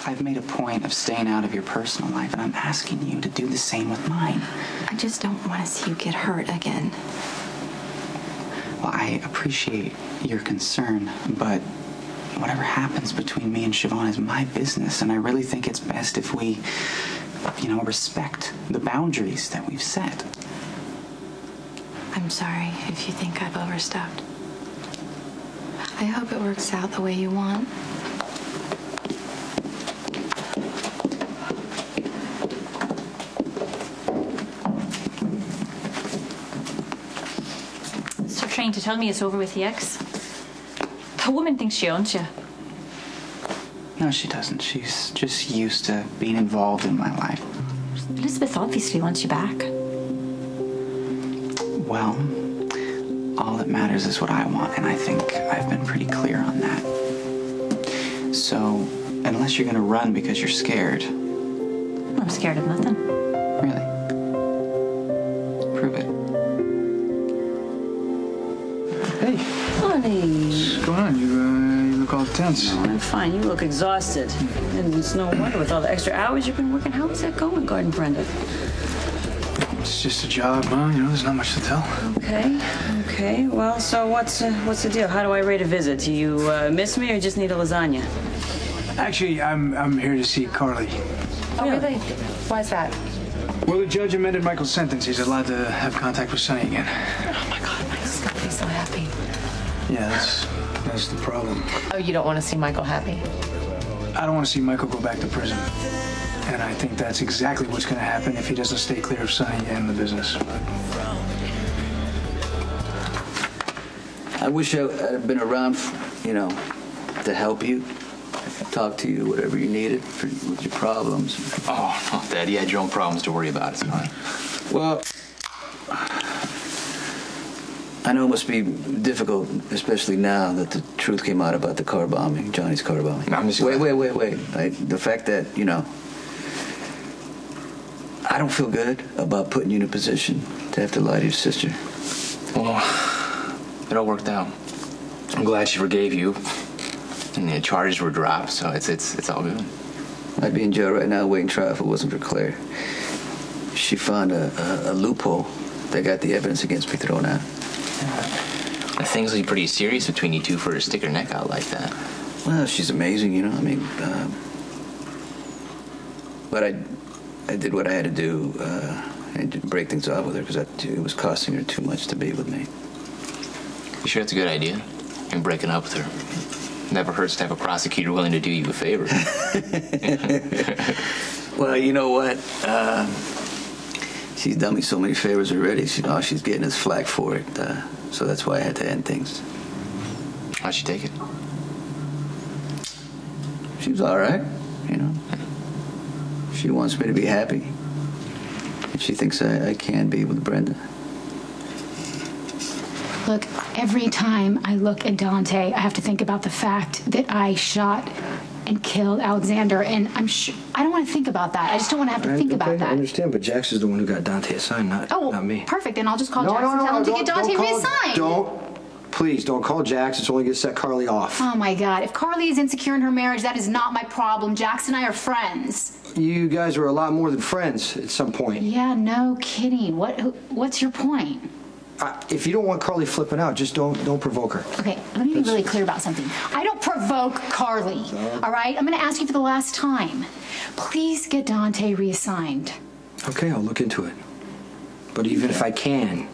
I've made a point of staying out of your personal life, and I'm asking you to do the same with mine. I just don't want to see you get hurt again. Well, I appreciate your concern, but whatever happens between me and Siobhan is my business, and I really think it's best if we, respect the boundaries that we've set. I'm sorry if you think I've overstepped. I hope it works out the way you want. So trying to tell me it's over with the ex? The woman thinks she owns you. No, she doesn't. She's just used to being involved in my life. Elizabeth obviously wants you back. Well, all that matters is what I want, and I think I've been pretty clear on that. So, unless you're gonna run because you're scared... I'm scared of nothing. Really? Prove it. Hey. Honey. What's going on? You look all tense. Oh, I'm fine. You look exhausted. And it's no wonder with all the extra hours you've been working. How is that going, Garden Brenda? It's just a job, Mom. There's not much to tell. Okay. Well, so what's the deal? How do I rate a visit? Do you miss me or just need a lasagna? Actually, I'm here to see Carly. Oh, really? Why's that? Well, the judge amended Michael's sentence. He's allowed to have contact with Sonny again. Oh, my God. Michael's gonna be so happy. Yeah, that's the problem. Oh, you don't want to see Michael happy? I don't want to see Michael go back to prison. And I think that's exactly what's going to happen if he doesn't stay clear of Sonny and the business. I wish I'd been around, to help you, talk to you, whatever you needed with your problems. Oh, no, Dad, you had your own problems to worry about. It's fine. Well, I know it must be difficult, especially now that the truth came out about the car bombing, Johnny's car bombing. I'm just... Wait. The fact that, I don't feel good about putting you in a position to have to lie to your sister. Well, it all worked out. I'm glad she forgave you. And the charges were dropped, so it's all good. I'd be in jail right now waiting trial if it wasn't for Claire. She found a loophole that got the evidence against me thrown out. Things will be pretty serious between you two for her to stick her neck out like that. Well, she's amazing, but I did what I had to do and to break things off with her because it was costing her too much to be with me. You sure that's a good idea? And breaking up with her. Never hurts to have a prosecutor willing to do you a favor. Well, you know what? She's done me so many favors already. All she's getting is flack for it. So that's why I had to end things. How'd she take it? She was all right, She wants me to be happy. And she thinks I can be with Brenda. Look, every time I look at Dante, I have to think about the fact that I shot and killed Alexander, and I don't want to think about that. I just don't want to have to think about that. I understand, but Jax is the one who got Dante assigned, not me. Perfect. Then I'll just call Jax and tell him to get Dante reassigned. Please, don't call Jax. It's only going to set Carly off. Oh, my God. If Carly is insecure in her marriage, that is not my problem. Jax and I are friends. You guys were a lot more than friends at some point. Yeah, no kidding. What's your point? If you don't want Carly flipping out, just don't provoke her. Okay, let me be really clear about something. I don't provoke Carly, all right? I'm going to ask you for the last time. Please get Dante reassigned. Okay, I'll look into it. But even if I can,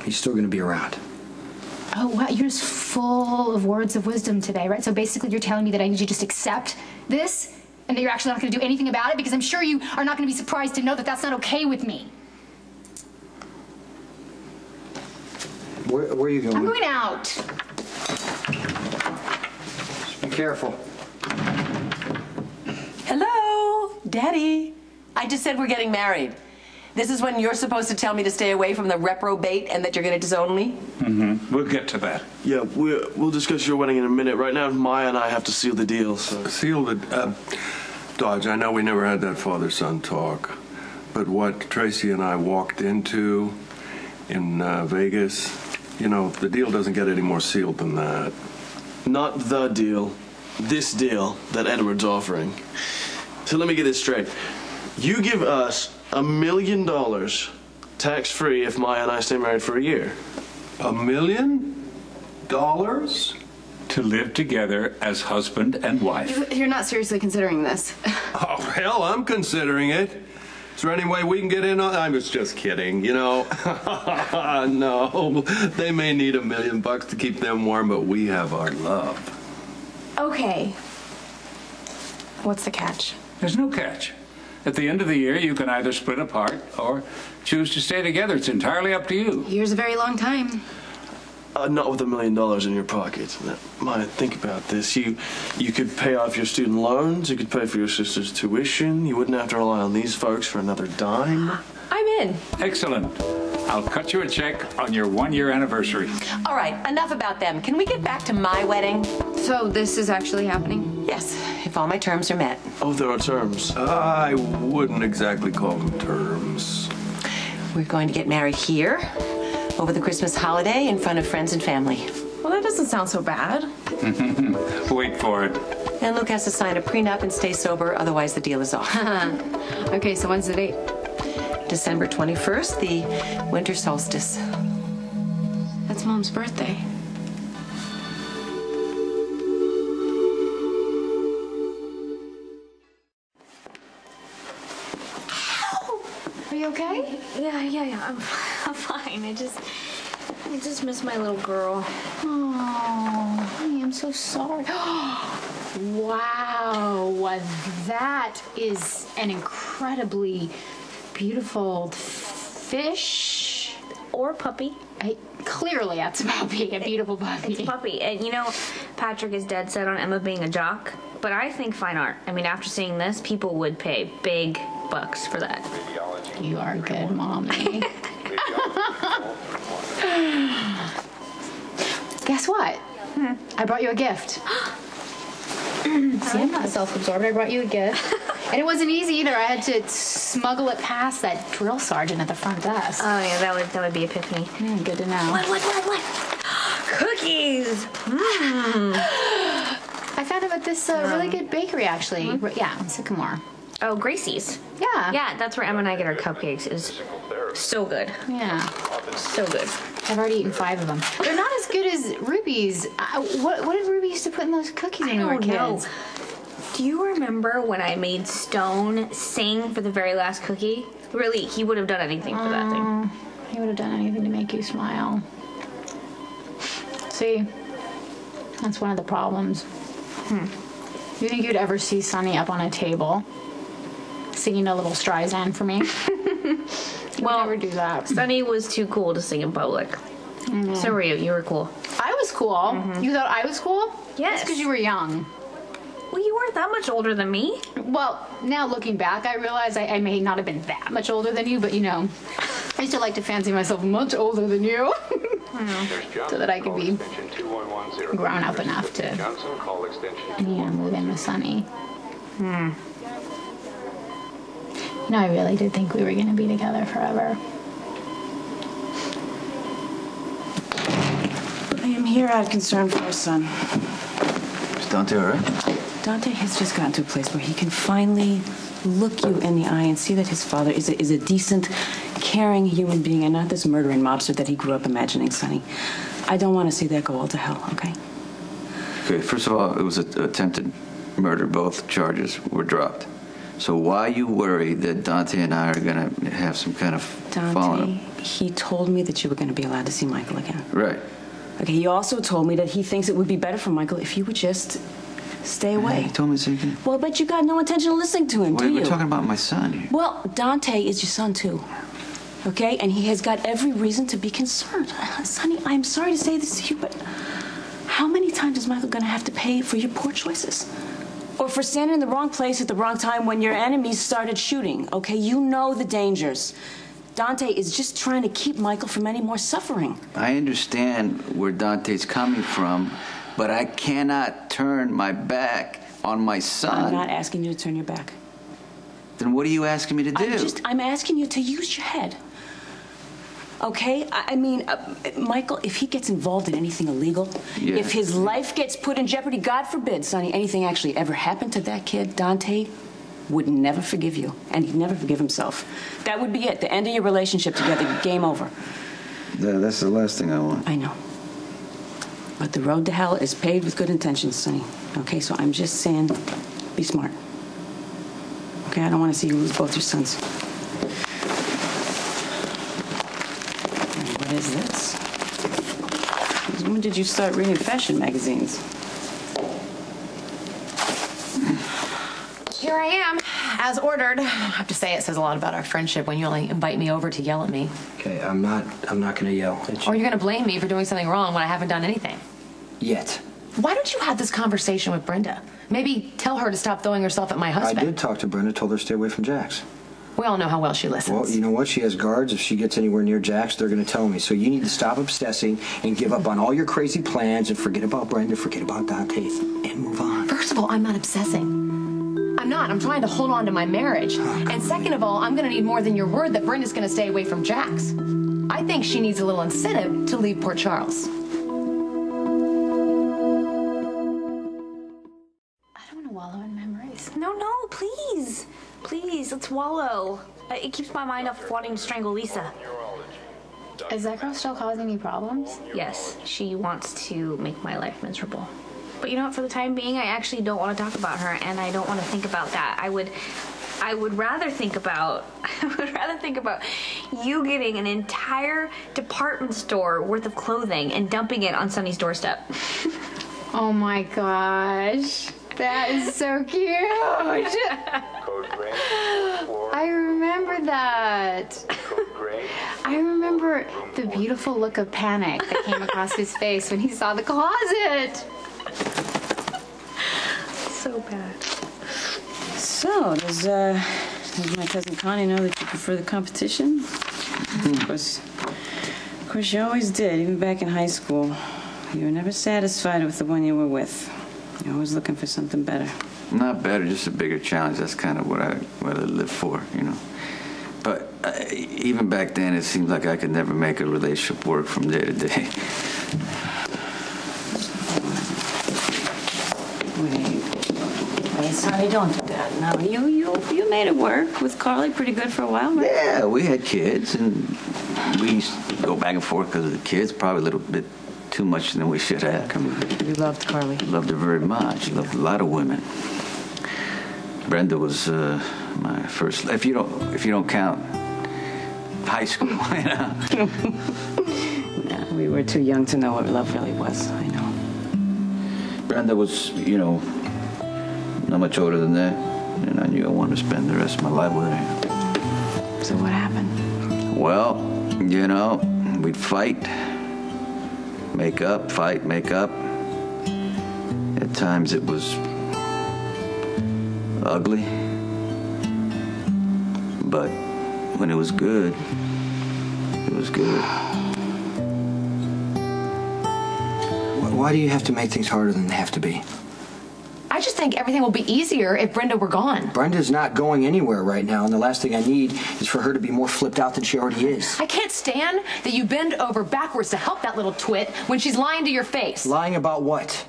he's still going to be around. Oh, wow, you're just full of words of wisdom today, right? So basically you're telling me that I need to just accept this and that you're actually not going to do anything about it? Because I'm sure you are not going to be surprised to know that that's not okay with me. Where are you going? I'm going out. Just be careful. Hello, Daddy. I just said we're getting married. This is when you're supposed to tell me to stay away from the reprobate and that you're going to disown me? Mm-hmm. We'll get to that. Yeah, we'll discuss your wedding in a minute. Right now, Maya and I have to seal the deal, so... Seal the... Dodge, I know we never had that father-son talk, but what Tracy and I walked into in Vegas, the deal doesn't get any more sealed than that. Not the deal. this deal that Edward's offering. So let me get this straight. You give us $1 million tax-free if Maya and I stay married for a year. $1 million? To live together as husband and wife. You're not seriously considering this. Oh, hell, I'm considering it. Is there any way we can get in on? I was just kidding, you know. No, they may need $1 million to keep them warm, but we have our love. Okay. What's the catch? There's no catch. At the end of the year, you can either split apart or choose to stay together. It's entirely up to you. Year's a very long time. Not with $1 million in your pocket. Maya, think about this. You could pay off your student loans. You could pay for your sister's tuition. You wouldn't have to rely on these folks for another dime. I'm in. Excellent. I'll cut you a check on your 1-year anniversary. All right, enough about them. Can we get back to my wedding? So this is actually happening? Yes, if all my terms are met. Oh, there are terms. I wouldn't exactly call them terms. We're going to get married here, over the Christmas holiday, in front of friends and family. Well, that doesn't sound so bad. Wait for it. And Luke has to sign a prenup and stay sober, otherwise the deal is off. Okay, so when's the date? December 21st, the winter solstice. That's Mom's birthday. Are you okay? Yeah. I'm fine. I just miss my little girl. Oh, honey, I'm so sorry. Wow, that is an incredibly beautiful fish. Or puppy. Clearly, that's about being a beautiful puppy. It's a puppy. And you know, Patrick is dead set on Emma being a jock. But I think fine art. I mean, after seeing this, people would pay big bucks for that. You are good, Mommy. Guess what? I brought you a gift. See, I'm not self-absorbed. I brought you a gift. And it wasn't easy either. I had to smuggle it past that drill sergeant at the front desk. Oh, yeah, that would be epiphany. Good to know. What? Cookies! I found them at this really good bakery, actually. Yeah, in Sycamore. Oh, Gracie's. Yeah. Yeah, that's where Emma and I get our cupcakes. It's so good. Yeah. So good. I've already eaten 5 of them. They're not as good as Ruby's. What did Ruby used to put in those cookies when we were kids? Do you remember when I made Stone sing for the very last cookie? Really, he would have done anything for that thing. He would have done anything to make you smile. See, that's one of the problems. You think you'd ever see Sonny up on a table singing a little Streisand for me? Well, never do that. Sonny was too cool to sing in public. So were you. You were cool. I was cool. You thought I was cool? Yes. That's because you were young. Well, you weren't that much older than me. Well, now looking back, I realize I may not have been that much older than you, but you know, I used to like to fancy myself much older than you. So that I could be grown up enough to, move in with Sonny. You know, I really did think we were going to be together forever. I am here out of concern for our son. Is Dante all right? Dante has just gotten to a place where he can finally look you in the eye and see that his father is a decent, caring human being and not this murdering mobster that he grew up imagining, Sonny. I don't want to see that go all to hell, okay? Okay, first of all, it was attempted murder. Both charges were dropped. So why you worry that Dante and I are going to have some kind of falling Dante, up? he told me that you were going to be allowed to see Michael again. Right. Okay, he also told me that he thinks it would be better for Michael if you would just stay away. He told me so. Well, but you got no intention of listening to him, do you? We're talking about my son here. Well, Dante is your son, too. Okay? And he has got every reason to be concerned. Sonny, I'm sorry to say this to you, but how many times is Michael going to have to pay for your poor choices? Or for standing in the wrong place at the wrong time when your enemies started shooting, okay? You know the dangers. Dante is just trying to keep Michael from any more suffering. I understand where Dante's coming from, but I cannot turn my back on my son. I'm not asking you to turn your back. Then what are you asking me to do? I'm asking you to use your head. Okay? I mean, Michael, if he gets involved in anything illegal, Yeah. if his life gets put in jeopardy, God forbid, Sonny, anything actually ever happened to that kid, Dante would never forgive you, and he'd never forgive himself. That would be it, the end of your relationship together, game over. Yeah, that's the last thing I want. I know. But the road to hell is paved with good intentions, Sonny. Okay, so I'm just saying, be smart. Okay, I don't want to see you lose both your sons. What is this? When did you start reading fashion magazines? Here I am, as ordered. I have to say, it says a lot about our friendship when you only invite me over to yell at me. Okay, I'm not gonna yell at you. Or you're gonna blame me for doing something wrong when I haven't done anything. Yet. Why don't you have this conversation with Brenda? Maybe tell her to stop throwing herself at my I husband. did talk to Brenda, told her to stay away from Jax. We all know how well she listens. Well, you know what? She has guards. If she gets anywhere near Jax, they're going to tell me. So you need to stop obsessing and give up on all your crazy plans and forget about Brenda, forget about Dante, and move on. First of all, I'm not obsessing. I'm not. I'm trying to hold on to my marriage. And second of all, I'm going to need more than your word that Brenda's going to stay away from Jax. I think she needs a little incentive to leave Port Charles. I don't want to wallow in memories. No, please. Please, let's wallow. It keeps my mind off wanting to strangle Lisa. Is that girl still causing me problems? Yes, she wants to make my life miserable. But you know what, for the time being, I actually don't want to talk about her, and I don't want to think about that. I would rather think about you getting an entire department store worth of clothing and dumping it on Sonny's doorstep. Oh my gosh. That is so cute. I remember that. I remember the beautiful look of panic that came across his face when he saw the closet. So bad. So, does my cousin Connie know that you prefer the competition? Of course, you always did, even back in high school. You were never satisfied with the one you were with. You're always looking for something better. Not better, just a bigger challenge. That's kind of what I live for, you know. But even back then, it seemed like I could never make a relationship work from day to day. Wait, Sonny, don't do that. No, you made it work with Carly pretty good for a while, right? Yeah, we had kids, and we used to go back and forth because of the kids, probably a little bit too much than we should have. Come on, you loved Carly. Loved her very much. Loved a lot of women. Brenda was my first. If you don't count high school, you know. No, we were too young to know what love really was. I know. Brenda was, you know, not much older than that, and I knew I wanted to spend the rest of my life with her. So what happened? Well, you know, we'd fight. Make up, fight, make up. At times it was ugly, but when it was good, it was good. Why do you have to make things harder than they have to be? I just think everything will be easier if Brenda were gone. Brenda's not going anywhere right now, and the last thing I need is for her to be more flipped out than she already is. I can't stand that you bend over backwards to help that little twit when she's lying to your face. Lying about what?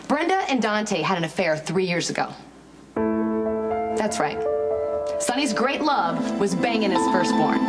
Brenda and Dante had an affair 3 years ago. That's right. Sonny's great love was banging his firstborn.